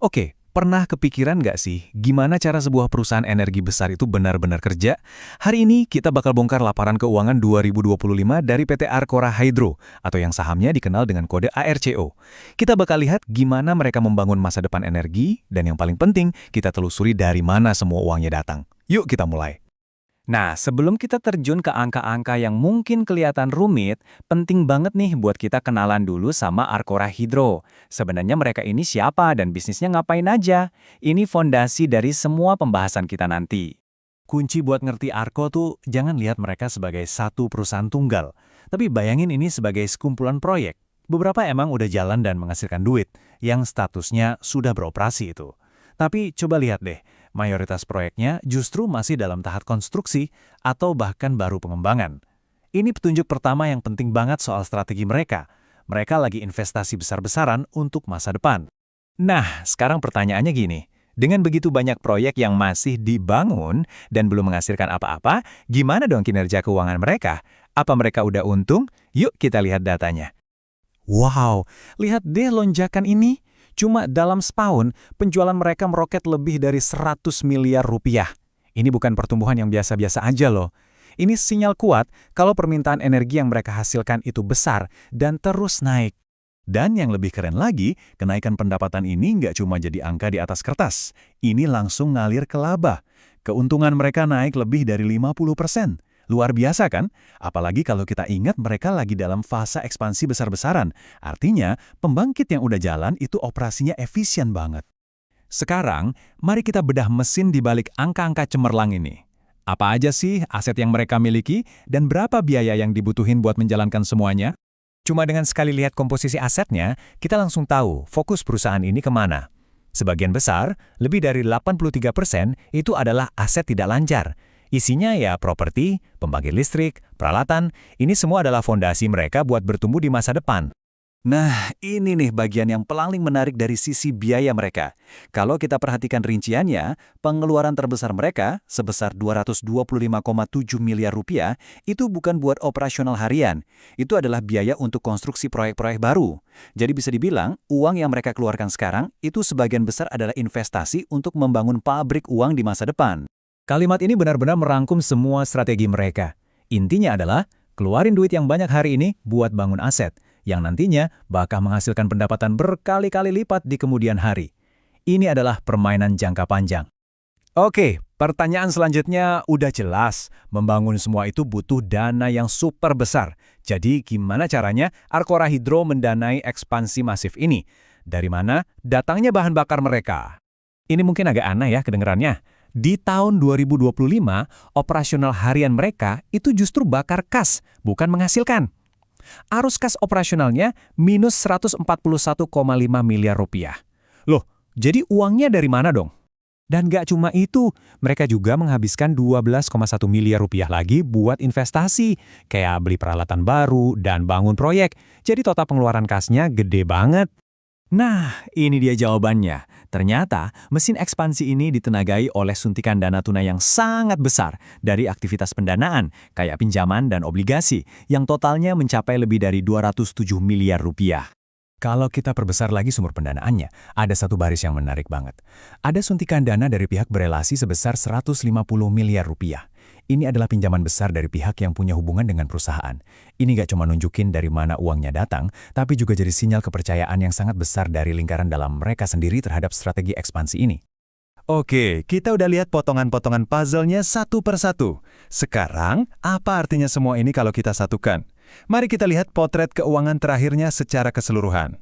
Oke, pernah kepikiran nggak sih gimana cara sebuah perusahaan energi besar itu benar-benar kerja? Hari ini kita bakal bongkar laporan keuangan 2025 dari PT Arcora Hydro atau yang sahamnya dikenal dengan kode ARCO. Kita bakal lihat gimana mereka membangun masa depan energi dan yang paling penting, kita telusuri dari mana semua uangnya datang. Yuk kita mulai. Nah, sebelum kita terjun ke angka-angka yang mungkin kelihatan rumit, penting banget nih buat kita kenalan dulu sama Arcora Hydro. Sebenarnya mereka ini siapa dan bisnisnya ngapain aja? Ini fondasi dari semua pembahasan kita nanti. Kunci buat ngerti Arco tuh jangan lihat mereka sebagai satu perusahaan tunggal, tapi bayangin ini sebagai sekumpulan proyek. Beberapa emang udah jalan dan menghasilkan duit, yang statusnya sudah beroperasi itu. Tapi coba lihat deh, mayoritas proyeknya justru masih dalam tahap konstruksi atau bahkan baru pengembangan. Ini petunjuk pertama yang penting banget soal strategi mereka. Mereka lagi investasi besar-besaran untuk masa depan. Nah, sekarang pertanyaannya gini. Dengan begitu banyak proyek yang masih dibangun dan belum menghasilkan apa-apa, gimana dong kinerja keuangan mereka? Apa mereka udah untung? Yuk kita lihat datanya. Wow, lihat deh lonjakan ini. Cuma dalam setahun, penjualan mereka meroket lebih dari 100 miliar rupiah. Ini bukan pertumbuhan yang biasa-biasa aja loh. Ini sinyal kuat kalau permintaan energi yang mereka hasilkan itu besar dan terus naik. Dan yang lebih keren lagi, kenaikan pendapatan ini nggak cuma jadi angka di atas kertas. Ini langsung ngalir ke laba. Keuntungan mereka naik lebih dari 50%. Luar biasa kan? Apalagi kalau kita ingat mereka lagi dalam fase ekspansi besar-besaran. Artinya, pembangkit yang udah jalan itu operasinya efisien banget. Sekarang, mari kita bedah mesin di balik angka-angka cemerlang ini. Apa aja sih aset yang mereka miliki dan berapa biaya yang dibutuhin buat menjalankan semuanya? Cuma dengan sekali lihat komposisi asetnya, kita langsung tahu fokus perusahaan ini kemana. Sebagian besar, lebih dari 83% itu adalah aset tidak lancar. Isinya ya properti, pembangkit listrik, peralatan, ini semua adalah fondasi mereka buat bertumbuh di masa depan. Nah, ini nih bagian yang paling menarik dari sisi biaya mereka. Kalau kita perhatikan rinciannya, pengeluaran terbesar mereka sebesar 225,7 miliar rupiah itu bukan buat operasional harian. Itu adalah biaya untuk konstruksi proyek-proyek baru. Jadi bisa dibilang, uang yang mereka keluarkan sekarang itu sebagian besar adalah investasi untuk membangun pabrik uang di masa depan. Kalimat ini benar-benar merangkum semua strategi mereka. Intinya adalah, keluarin duit yang banyak hari ini buat bangun aset, yang nantinya bakal menghasilkan pendapatan berkali-kali lipat di kemudian hari. Ini adalah permainan jangka panjang. Oke, pertanyaan selanjutnya udah jelas. Membangun semua itu butuh dana yang super besar. Jadi gimana caranya Arcora Hydro mendanai ekspansi masif ini? Dari mana datangnya bahan bakar mereka? Ini mungkin agak aneh ya kedengerannya. Di tahun 2025, operasional harian mereka itu justru bakar kas, bukan menghasilkan. Arus kas operasionalnya minus 141,5 miliar rupiah. Loh, jadi uangnya dari mana dong? Dan gak cuma itu, mereka juga menghabiskan 12,1 miliar rupiah lagi buat investasi, kayak beli peralatan baru dan bangun proyek. Jadi total pengeluaran kasnya gede banget. Nah, ini dia jawabannya. Ternyata, mesin ekspansi ini ditenagai oleh suntikan dana tunai yang sangat besar dari aktivitas pendanaan, kayak pinjaman dan obligasi, yang totalnya mencapai lebih dari 207 miliar rupiah. Kalau kita perbesar lagi sumber pendanaannya, ada satu baris yang menarik banget. Ada suntikan dana dari pihak berelasi sebesar 150 miliar rupiah. Ini adalah pinjaman besar dari pihak yang punya hubungan dengan perusahaan. Ini gak cuma nunjukin dari mana uangnya datang, tapi juga jadi sinyal kepercayaan yang sangat besar dari lingkaran dalam mereka sendiri terhadap strategi ekspansi ini. Oke, kita udah lihat potongan-potongan puzzle-nya satu per satu. Sekarang, apa artinya semua ini kalau kita satukan? Mari kita lihat potret keuangan terakhirnya secara keseluruhan.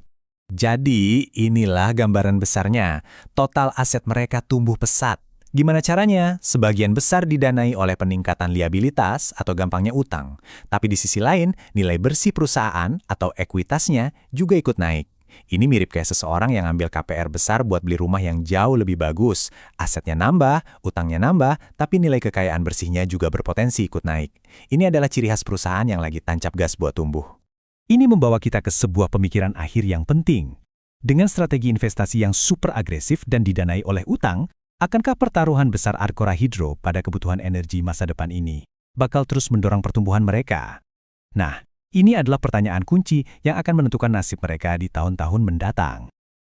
Jadi, inilah gambaran besarnya. Total aset mereka tumbuh pesat. Gimana caranya? Sebagian besar didanai oleh peningkatan liabilitas atau gampangnya utang. Tapi di sisi lain, nilai bersih perusahaan atau ekuitasnya juga ikut naik. Ini mirip kayak seseorang yang ambil KPR besar buat beli rumah yang jauh lebih bagus. Asetnya nambah, utangnya nambah, tapi nilai kekayaan bersihnya juga berpotensi ikut naik. Ini adalah ciri khas perusahaan yang lagi tancap gas buat tumbuh. Ini membawa kita ke sebuah pemikiran akhir yang penting. Dengan strategi investasi yang super agresif dan didanai oleh utang, akankah pertaruhan besar Arcora Hydro pada kebutuhan energi masa depan ini bakal terus mendorong pertumbuhan mereka? Nah, ini adalah pertanyaan kunci yang akan menentukan nasib mereka di tahun-tahun mendatang.